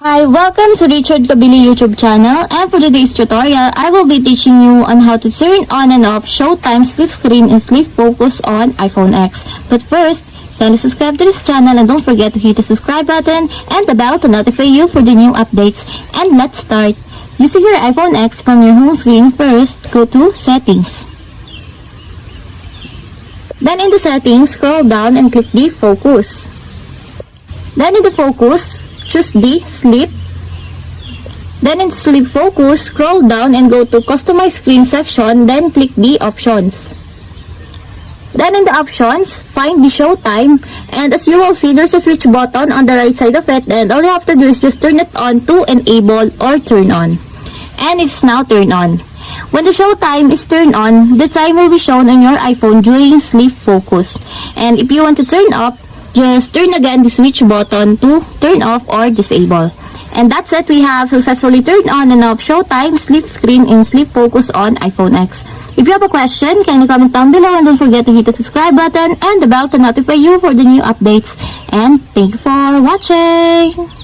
Hi, welcome to Richard Kabili YouTube channel, and for today's tutorial, I will be teaching you on how to turn on and off Showtime sleep screen and sleep focus on iPhone X. But first, kindly subscribe to this channel and don't forget to hit the subscribe button and the bell to notify you for the new updates. And let's start. Using your iPhone X from your home screen, first go to Settings. Then in the Settings, scroll down and click the Focus. Then in the Focus, choose the Sleep. Then in Sleep Focus, scroll down and go to Customize Screen section, then click the Options. Then in the Options, find the Show Time, and as you will see, there's a switch button on the right side of it, and all you have to do is just turn it on to enable or turn on. And it's now turned on. When the show time is turned on, the time will be shown on your iPhone during sleep focus. And if you want to turn off, just turn again the switch button to turn off or disable. And that's it, we have successfully turned on and off Showtime, sleep screen, and sleep focus on iPhone X. If you have a question, kindly comment down below and don't forget to hit the subscribe button and the bell to notify you for the new updates. And thank you for watching!